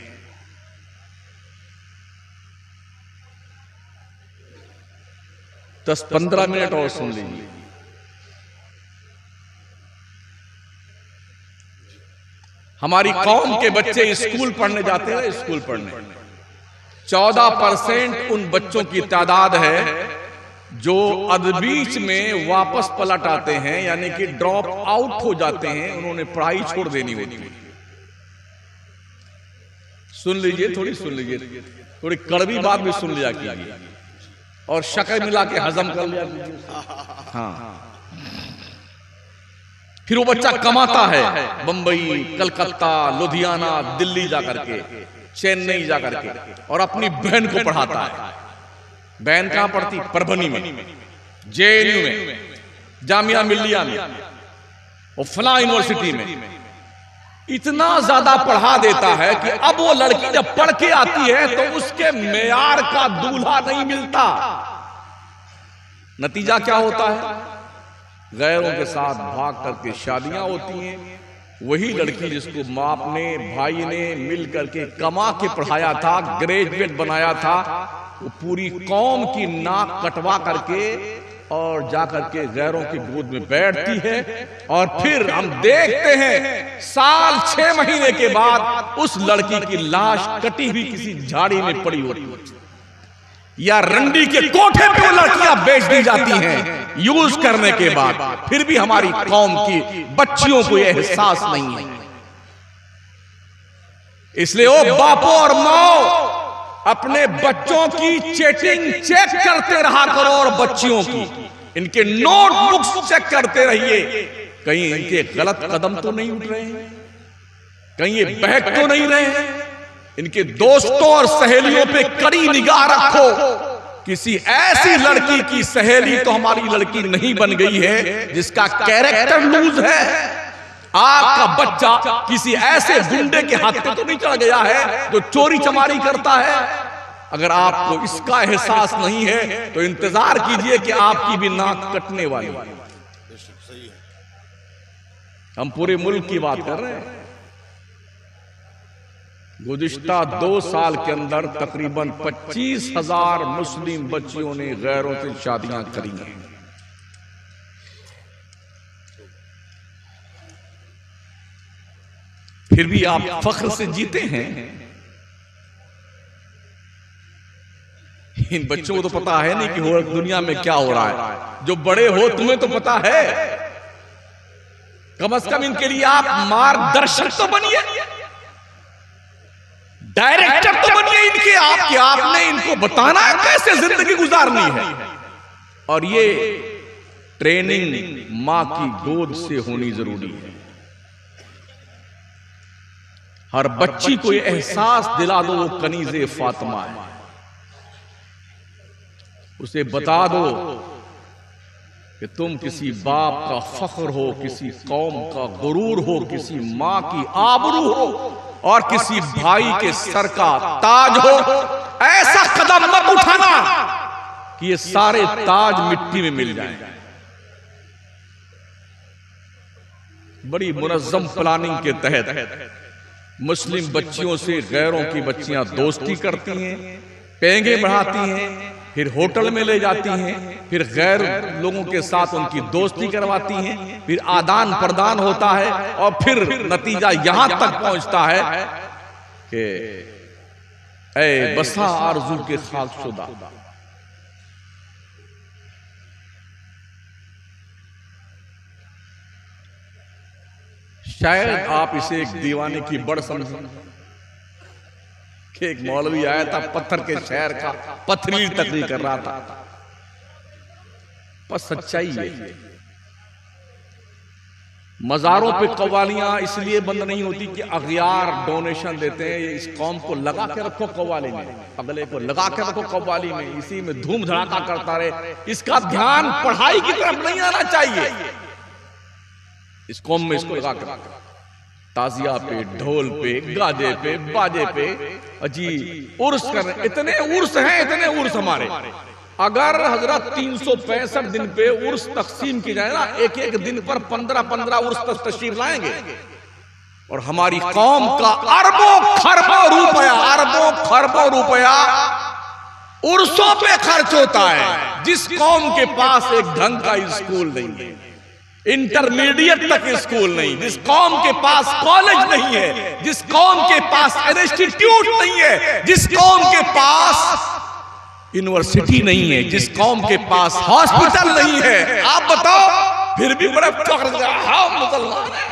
10-15 मिनट और सुन लीजिए। हमारी कौम के बच्चे स्कूल पढ़ने जाते हैं, स्कूल पढ़ने 14% उन बच्चों की तादाद है जो अदबीच में वापस पलट आते हैं, यानी कि ड्रॉप आउट हो जाते हैं, उन्होंने पढ़ाई छोड़ देनी होती है। सुन लीजिए, थोड़ी सुन लीजिए, थोड़ी कड़वी बात भी सुन लिया कीजिए और शक्ल मिला के हजम कर लिया कीजिए। हाँ, फिर वो बच्चा कमाता है बंबई, कलकत्ता, लुधियाना, दिल्ली जाकर के, चेन्नई जाकर के, और अपनी बहन को पढ़ाता है। बहन कहां पढ़ती? परभनी में, जेएनयू में, जामिया मिल्लिया में, और फला यूनिवर्सिटी में। इतना ज्यादा पढ़ा देता है कि अब वो लड़की जब पढ़ के आती है तो उसके मेयार का दूल्हा नहीं मिलता। नतीजा क्या होता है? गैरों के साथ भाग करके शादियां होती हैं। वही लड़की जिसको बाप ने, भाई ने मिल करके कमा के पढ़ाया था, ग्रेजुएट बनाया था, वो पूरी कौम की नाक कटवा करके और जाकर के गैरों की गोद में बैठती है। और फिर हम देखते हैं साल 6 महीने के बाद उस लड़की की लाश कटी हुई किसी झाड़ी में पड़ी होती है, या रंडी के कोठे पे वो लड़कियां बेच दी जाती हैं यूज करने के बाद। फिर भी हमारी कौम की बच्चियों को यह एहसास नहीं है। इसलिए वो बापों और माओ अपने बच्चों की चेटिंग चेक करते रहा करो, और बच्चियों की इनके नोटबुक्स चेक करते रहिए, कहीं इनके गलत कदम तो नहीं उठ रहे हैं, कहीं ये बहक तो नहीं रहे हैं। इनके दोस्तों और सहेलियों पे कड़ी निगाह रखो। किसी ऐसी लड़की की सहेली तो हमारी लड़की नहीं बन गई है जिसका कैरेक्टर लूज है। आपका बच्चा किसी ऐसे गुंडे के हाथ पे तो नहीं चढ़ गया है जो चोरी चमारी करता है। अगर आपको इसका एहसास नहीं है तो इंतजार कीजिए कि आपकी भी नाक कटने वाली है। हम पूरे मुल्क की बात कर रहे हैं। गुज़िश्ता 2 साल के अंदर तकरीबन 25,000 मुस्लिम बच्चियों ने गैरों से शादियां करी हैं। फिर भी आप फख्र से जीते हैं। इन बच्चों को तो पता है नहीं कि दुनिया में क्या हो रहा है। जो बड़े हो तुम्हें तो पता है, कम से कम इनके लिए आप मार्गदर्शक तो बनिए, डायरेक्टर तो बनिए इनके। आपने इनको बताना है कैसे जिंदगी गुजारनी है। और ये ट्रेनिंग मां की गोद से होनी जरूरी है। हर बच्ची को ये एहसास दिला दो वो कनीज़े फातिमा है। उसे बता दो कि तुम किसी बाप का फख्र हो, किसी कौम का गुरूर हो, किसी मां की आबरू हो, और किसी भाई के सर का ताज हो। ऐसा कदम मत उठाना कि ये सारे ताज मिट्टी में मिल जाएं। बड़ी मुनज़्ज़म प्लानिंग के तहत मुस्लिम बच्चियों से गैरों की बच्चियां दोस्ती करती हैं, पेंगे बढ़ाती हैं, फिर होटल में ले जाती हैं, फिर गैर लोगों के साथ उनकी दोस्ती करवाती हैं, फिर आदान प्रदान होता है और फिर नतीजा यहां तक पहुंचता है कि ऐ बसा आरज़ू के खाकशुदा, शायद आप इसे एक दीवाने की बड़ समझें कि एक मौलवी आया था पत्थर के शहर का पथरीली तकरीर कर रहा था, पर सच्चाई है मज़ारों पे कव्वालियां इसलिए बंद नहीं होती कि अगयार डोनेशन देते हैं, इस कौम को लगा के रखो कव्वाली में, अगले को लगा के रखो कव्वाली में, इसी में धूम धड़ाका करता रहे, इसका ध्यान पढ़ाई की तरफ नहीं आना चाहिए। इस कौम में इसको लगा कर ताजिया पे, ढोल पे, गाजे पे, बाजे पे, अजी उर्स कर, इतने उर्स हैं, इतने उर्स हमारे। अगर हजरत 365 दिन पे उर्स तकसीम की जाए ना, एक एक दिन पर 15-15 उर्स तशरीफ लाएंगे और हमारी कौम का अरबों खरबों रुपया उर्सों पे खर्च होता है। जिस कौम के पास एक ढंग का स्कूल नहीं है, इंटरमीडिएट तक स्कूल नहीं, जिस कौम के पास कॉलेज नहीं है, जिस कौम के पास इंस्टीट्यूट नहीं है, जिस कौम के पास यूनिवर्सिटी नहीं है, जिस कौम के पास हॉस्पिटल नहीं है, आप बताओ फिर भी बड़ा फख्र से हाँ मुसलमान है।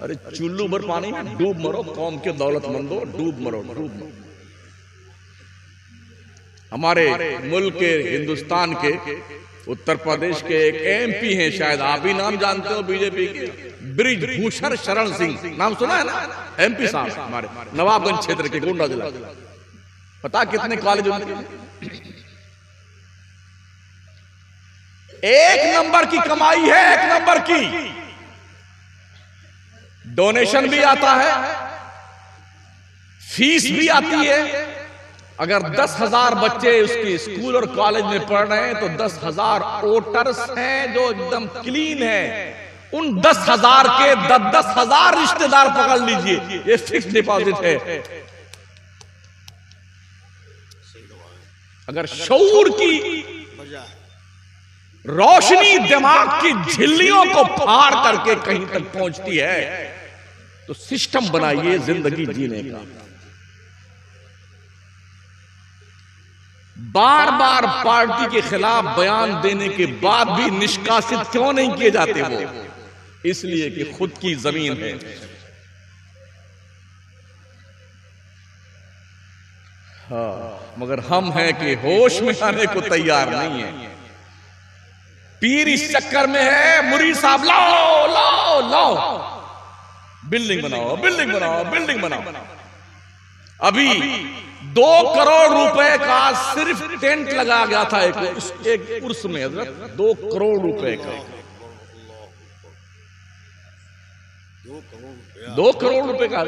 अरे चुल्लू भर पानी में डूब मरो, कौम के दौलतमंदो डूब मरो, डूब मरो। हमारे मुल्क के, हिंदुस्तान के, उत्तर प्रदेश के एक एमपी हैं, शायद आप भी नाम जानते हो, बीजेपी के बृजभूषण शरण सिंह, नाम सुना है ना? एमपी साहब हमारे नवाबगंज क्षेत्र के, गोंडा जिला। पता कितने कॉलेज उनके? 1 नंबर की कमाई है, 1 नंबर की। डोनेशन भी आता है, फीस भी आती है। अगर 10,000 बच्चे उसके स्कूल और कॉलेज में पढ़ रहे हैं तो 10,000 वोटर्स हैं जो एकदम क्लीन है। उन 10,000 के 10,000 रिश्तेदार पकड़ लीजिए, ये फिक्स डिपॉजिट है। अगर शऊर की रोशनी दिमाग की झिल्लियों को फाड़ करके कहीं तक पहुंचती है तो सिस्टम बनाइए जिंदगी जीने का। बार बार पार्टी के खिलाफ बयान देने के बाद भी निष्कासित क्यों नहीं किए जाते वो? इसलिए कि खुद की जमीन है। हाँ, मगर हम हैं कि होश में आने को तैयार नहीं है। पीर इस चक्कर में है, मुरीद साहब लाओ लाओ लाओ, बिल्डिंग बनाओ, बिल्डिंग बनाओ, बिल्डिंग बनाओ। अभी 2 करोड़ रुपए का सिर्फ टेंट लगाया गया था एक उर्स में, 2 करोड़ रुपए का। 2 करोड़ रुपए का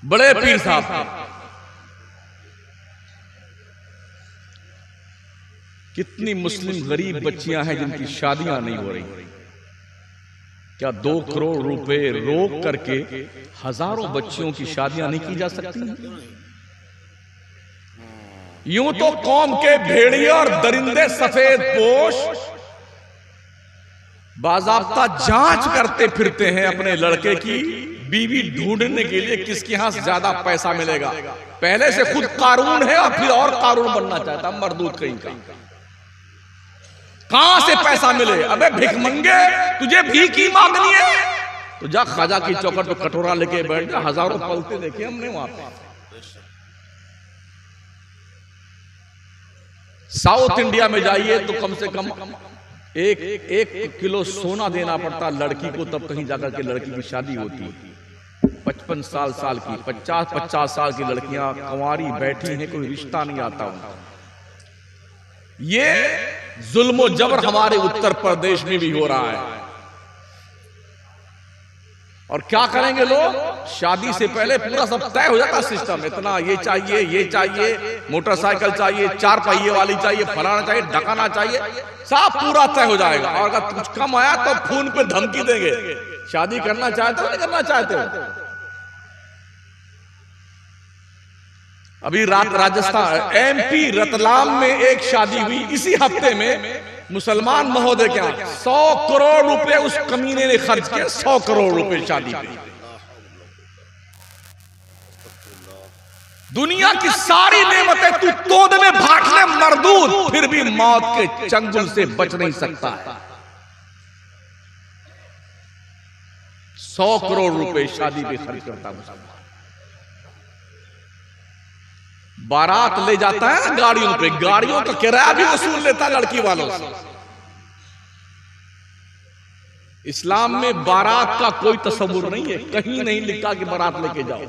बड़े पीर साहब। कितनी मुस्लिम गरीब बच्चियां हैं जिनकी शादियां नहीं हो रही। क्या 2 करोड़ रुपए रोक करके हजारों बच्चियों की शादियां नहीं की जा सकती? यूं तो कौम के भेड़िए और दरिंदे सफेद पोश बाज़ाब्ता जांच करते फिरते हैं अपने लड़के की बीवी ढूंढने के लिए किसके यहां ज्यादा पैसा मिलेगा। पहले से खुद कारून है और फिर और कारून बनना चाहता, मरदूद कहीं का। कहां से पैसा मिले? अबे भिख मंगे, तुझे भीख ही मांगनी है तो जा खाजा की चौखट पे कटोरा लेके बैठ जा। हजारों पलते देखे हमने वहां पे। साउथ इंडिया में जाइए तो कम से कम एक किलो सोना देना पड़ता लड़की को, तब कहीं जाकर के लड़की की शादी होती। 55 साल की 50 साल की लड़कियां कुंवारी बैठी हैं, कोई रिश्ता नहीं आता उनका। ये जुल्म जबर हमारे उत्तर प्रदेश में भी हो रहा है। और क्या करेंगे लोग? शादी से पहले पूरा सब तय हो जाता सिस्टम, इतना ये चाहिए, मोटरसाइकिल चाहिए, 4 पहिए वाली चाहिए, फलाना चाहिए, ढकाना चाहिए, सब पूरा तय हो जाएगा। और अगर कुछ कम आया तो फोन पे धमकी देंगे, शादी करना चाहते हो नहीं करना चाहते हो। अभी राजस्थान MP रतलाम में एक शादी हुई इसी हफ्ते में, मुसलमान महोदय क्या 100 करोड़ रुपए उस कमीने ने खर्च किए, 100 करोड़ रुपए शादी पे। दुनिया की सारी नेमतें तू तोड़ में भाग ले मरदूद, फिर भी मौत के चंगुल से बच नहीं सकता है। 100 करोड़ रुपए शादी पे खर्च करता मुसलमान। बारात ले जाता है ना गाड़ियों पे, गाड़ियों का किराया भी वसूल लेता लड़की वालों से। इस्लाम में बारात का कोई तस्वुर नहीं है, कहीं नहीं लिखा कि बारात लेके जाओ,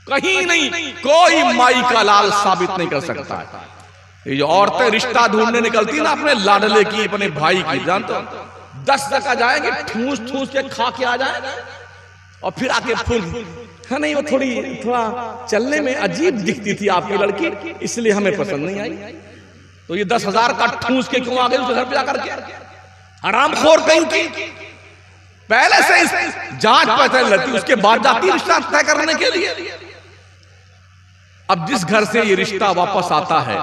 कहीं नहीं। कोई माई का लाल साबित नहीं कर सकता है। ये जो औरतें रिश्ता ढूंढने निकलती ना अपने लाडले की, अपने भाई की, जानते हो 10 जगह जाएंगे, ठूस ठूस के खा के आ जाएंगे और फिर आके फूल, हाँ नहीं वो थोड़ा चलने में अजीब दिखती थी आपकी लड़की, इसलिए हमें पसंद नहीं आई। तो ये 10,000 का ठूस के क्यों आ गए उसके घर पे जाकर के? हरामखोर कहीं की, पहले से जांच पड़ताल रहती, उसके बाद जाती रिश्ता तय करने के लिए। अब जिस घर से ये रिश्ता वापस आता है,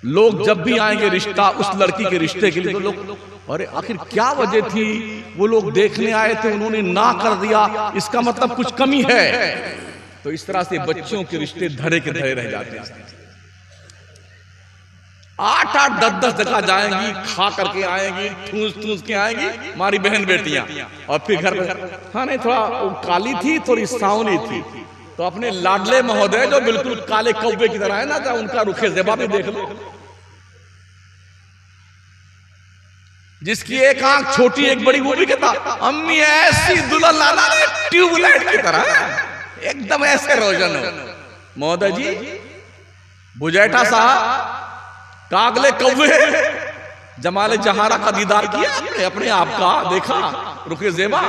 लोग जब भी आएंगे रिश्ता उस लड़की के रिश्ते के लिए, तो लोग अरे आखिर क्या वजह थी, वो लोग देखने आए थे उन्होंने ना कर दिया, इसका मतलब कुछ कमी है। तो इस तरह से बच्चियों के रिश्ते धरे के धरे रह जाते हैं। 8-8, 10-10 जगह जाएंगी, खा करके आएंगी, ठूस के आएंगी हमारी बहन बेटियां, और फिर घर पर हाँ नहीं थोड़ा काली थी, थोड़ी सांवली थी, तो अपने लाडले महोदय जो बिल्कुल काले कौवे की तरह है ना, तो उनका रुखे ज़ेबा भी देख लो। जिसकी एक आंख छोटी एक बड़ी, वो भी कहता अम्मी ऐसी दुल्हन लाना ट्यूबलाइट की तरह एकदम ऐसे रोशन हो। महोदय जी बुझैठा साहब कागले कौवे जमाले जहारा का दीदार किया आपने, अपने आप का देखा, रुखे ज़ेबा,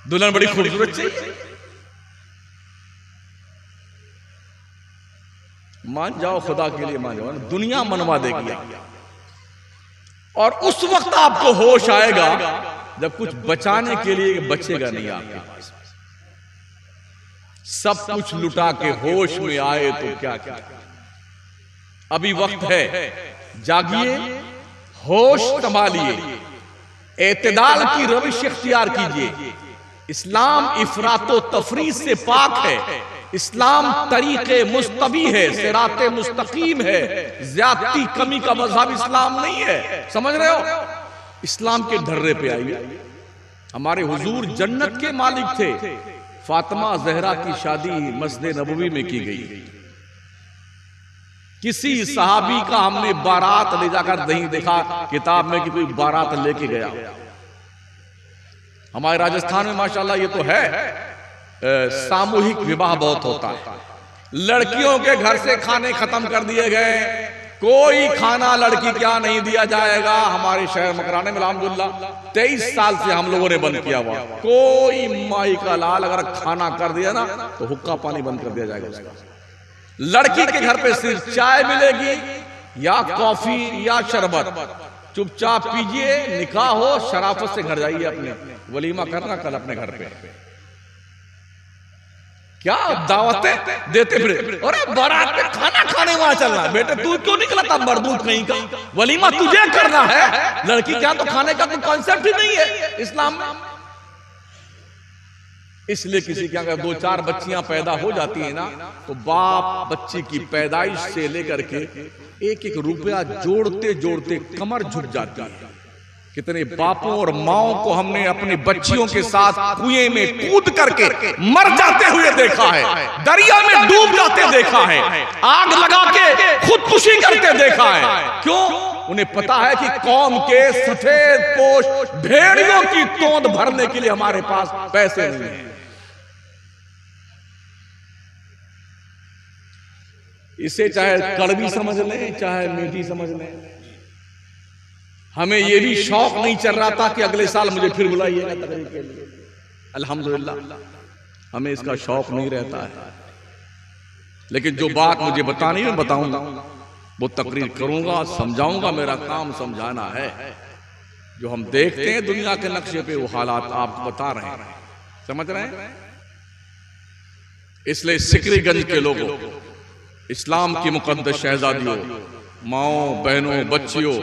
दुल्हन बड़ी खूबसूरत चाहिए। मान जाओ खुदा के लिए, मान जाओ, दुनिया मनवा देगी। और उस वक्त आपको होश आएगा जब कुछ बचाने के लिए बचेगा नहीं आपके पास। सब कुछ लुटा के होश में आए तो क्या क्या। अभी वक्त है, जागिए, होश संभालिए, एतदाल की रविश इख्तियार कीजिए। इस्लाम इफरातो तफरीज से पाक है, इस्लाम तरीके मुस्तबी है, सिराते मुस्तकीम है, ज्यादती कमी का मजहब इस्लाम नहीं है। समझ रहे हो? इस्लाम के ढर्रे पे आइए। हमारे हुजूर जन्नत के मालिक थे। फातिमा जहरा की शादी मस्जिद नबवी में की गई। किसी सहाबी का हमने बारात ले जाकर नहीं देखा किताब में कि कोई बारात लेके गया। हमारे राजस्थान में माशाल्लाह ये तो है, सामूहिक विवाह बहुत होता है। लड़कियों के घर से खाने खत्म कर दिए गए, कोई खाना लड़की क्या नहीं दिया जाएगा। हमारे शहर मकराने में अल्हम्दुलिल्लाह 23 साल से हम लोगों ने बंद किया हुआ, कोई माई का लाल अगर खाना कर दिया ना तो हुक्का पानी बंद कर दिया जाएगा उसका। लड़की के घर पे सिर्फ चाय मिलेगी या कॉफी या शरबत, चुपचाप पीजिए, निकाह हो शराफत से घर जाइए, अपने वलीमा करना कल अपने घर पे। क्या दावतें देते फिर, अरे बारात में खाना खाने वहां चलना, बेटे तू क्यों निकला था मरदूद कहीं का, वलीमा तुझे करना है, लड़की क्या तो खाने का तो कॉन्सेप्ट ही नहीं है इस्लाम में। इसलिए किसी के अगर 2-4 बच्चियां पैदा हो जाती है ना, तो बाप बच्ची की पैदाइश से लेकर के एक एक रुपया जोड़ते जोड़ते कमर झुक जाती है। कितने बापों और माओं को हमने अपने बच्चियों के साथ कुएं में कूद करके मर जाते हुए देखा है, दरिया में डूब जाते देखा है, आग लगा के खुदकुशी करते देखा है। क्यों? उन्हें पता है कि कौम के सफेद पोश भेड़ियों की तोंद भरने के लिए हमारे पास पैसे नहीं है। इसे चाहे कड़वी समझ लें चाहे मीठी समझ लें, हमें यह भी शौक नहीं चल रहा था कि अगले साल मुझे फिर बुलाइएगा तकरीर के लिए। अल्हम्दुलिल्लाह हमें इसका शौक नहीं रहता है, लेकिन जो बात मुझे बतानी है बताऊंगा, वो तकरीर करूंगा, समझाऊंगा। मेरा काम समझाना है। जो हम देखते हैं दुनिया के नक्शे पे वो हालात आपको बता रहे हैं, समझ रहे हैं। इसलिए सिकरीगंज के लोगों, इस्लाम की मुकद्दस शहजादियों, माओ बहनों बच्चियों,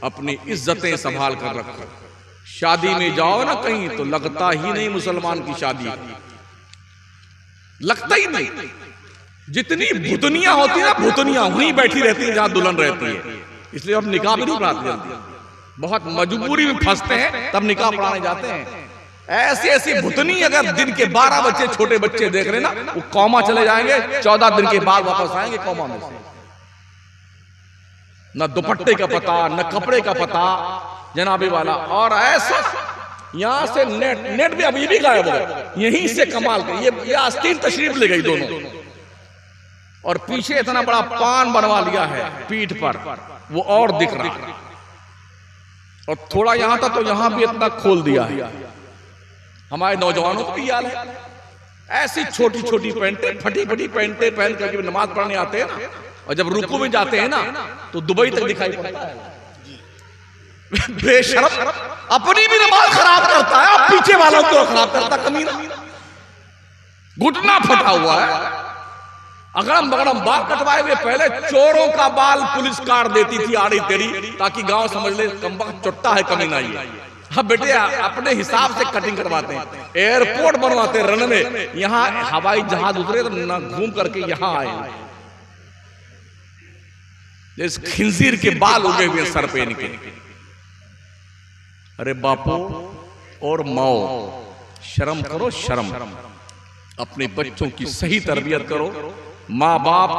अपनी इज्जतें संभाल कर रखो। शादी में जाओ ना कहीं तो लगता ही नहीं मुसलमान की शादी, लगता ही नहीं। जितनी भुतनियां होती है ना, भुतनियां वहीं बैठी रहती है जहां दुल्हन रहती है। इसलिए अब निकाह भी नहीं पढ़ाते जल्दी, बहुत मजबूरी में फंसते हैं तब निकाह पढ़ाने जाते हैं। ऐसी ऐसी भुतनी अगर दिन के 12 बच्चे छोटे बच्चे देख रहे ना, वो कौमा चले जाएंगे, 14 दिन के बाद वापस आएंगे कौमा में से। न दुपट्टे का पता, न कपड़े का पता जनाबे वाला। और ऐसा यहां से नेट भी अभी भी गायब हो गए, यहीं से कमाल कर ये आस्तीन तशरीफ ले गई दोनों, और पीछे इतना बड़ा पान बनवा लिया है पीठ पर, वो और दिख रहा है। और थोड़ा यहां था तो यहां भी इतना खोल दिया है। हमारे नौजवानों को भी याद है, ऐसी छोटी छोटी पैंटें, फटी फटी पैंटें पहन कर जब नमाज पढ़ने आते हैं ना, और जब रुकू में जाते हैं ना तो दुबई तक दिखाई पड़ता है। बेशरम, अपनी भी नमाज खराब करता है और पीछे वालों को खराब करता कमीना। घुटना फटा हुआ है, अगड़म बगड़म बाल कटवाए हुए। पहले चोरों का बाल पुलिस काट देती थी आड़ी तेरी, ताकि गांव समझ ले कमबख्त चुट्टा है कमीना ये। हाँ बेटे, अपने हिसाब से कटिंग करवाते हैं, एयरपोर्ट बनवाते रनवे, यहाँ हवाई जहाज उतरे तो ना घूम करके यहाँ आए। इस खिंजीर के बाल उगे हुए सर पे इनके। अरे बापू और माओ, शर्म करो शर्म, अपने बच्चों की सही तरबियत करो। माँ बाप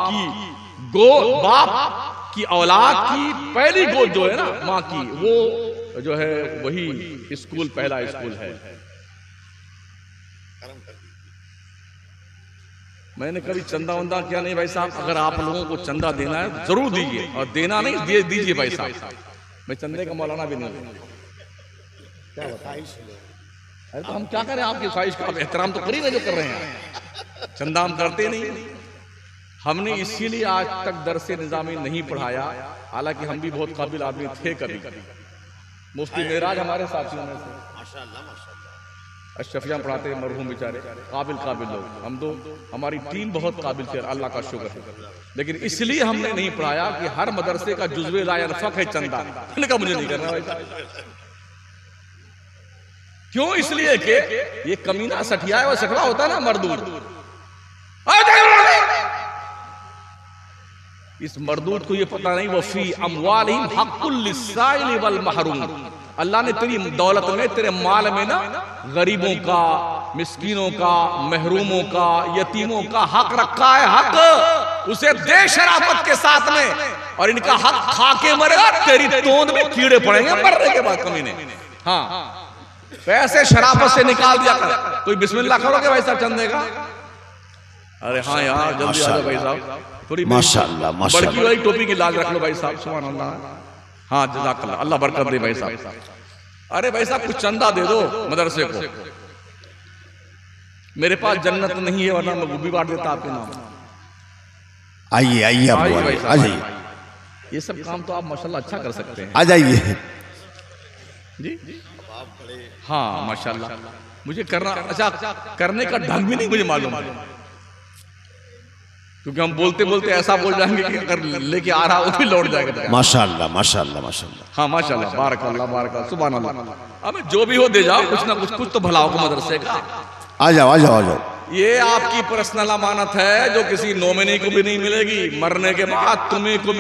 की औलाद की पहली गोद जो है ना माँ की, वो जो है वही स्कूल, पहला स्कूल है। मैंने कभी चंदा वंदा किया नहीं भाई साहब। अगर आप लोगों को चंदा देना है जरूर दीजिए, और देना नहीं दे दीजिए भाई साहब। मैं चंदे का मौलाना भी नहीं। क्या बताइए, अरे तो हम क्या करें, आपकी ख्वाहिश का एहतराम तो कर ही नहीं जो कर रहे हैं। चंदा हम करते नहीं। हमने इसीलिए आज तक दरसे निजामी नहीं पढ़ाया, हालांकि हम भी बहुत काबिल आदमी थे। कभी मुफ्ती मेराज हमारे साथियों में से, अशरफिया पढ़ाते हैं मरहूम बेचारे, काबिल लोग। हम दो, हमारी टीम बहुत काबिल थे, अल्लाह का शुक्र है। लेकिन इसलिए हमने नहीं पढ़ाया कि हर मदरसे का जुज़्वे ला यनफ़क़ है चंदा। मैंने कहा मुझे नहीं करना भाई। क्यों? इसलिए कि ये कमीना सठिया है, वो सठवा होता है ना मरदूद। इस मरदूद को ये पता नहीं, वफी अमवालिहिम हक़्क़ुल लिस्साइल वल महरूम। अल्लाह ने तेरी दौलत में, तेरे माल में ना गरीबों का, मिस्कीनों का, महरूमों का, यतीमों का हक रखा है। हक उसे दे शराफत के साथ में, और इनका हक खा के मरेगा, तेरी तोंद में कीड़े पड़ेंगे मरने के बाद कमीने। हाँ, पैसे शराफत से निकाल दिया कर। कोई बिस्मिल्लाह करोगे भाई साहब चंदे का? अरे हाँ यार जल्दी आ जाओ भाई साहब, थोड़ी माशाअल्लाह माशाअल्लाह बड़की वाली टोपी की लाज रख लो भाई साहब। सुभान अल्लाह। हाँ जज़ाकल्लाह, अल्लाह बरकत दे भाई साहब। अरे भाई साहब कुछ चंदा दे दो मदरसे को। मेरे पास जन्नत नहीं है, वरना मैं वो भी बांट देता आपके नाम। आइए आइए आ जाइए। ये सब काम तो आप माशाल्लाह अच्छा कर सकते हैं। आ जाइए जी। हाँ माशाल्लाह, मुझे करना अच्छा करने का ढंग भी नहीं मुझे मालूम है, क्योंकि हम बोलते बोलते ऐसा बोल जाएंगे कि अगर लेके आ रहा वो भी लौट जाएगा। माशाअल्लाह माशाअल्लाह माशाअल्लाह। हाँ माशाअल्लाह, बारकल्लाह बारकल्लाह, सुभान अल्लाह। अब जो भी हो दे जाओ, कुछ ना कुछ तो भला होगा मदरसे का। आ जाओ आ जाओ आ जाओ। ये आपकी पर्सनल अमानत है, जो किसी नॉमिनी को भी नहीं मिलेगी। मरने के बाद तुम्हें को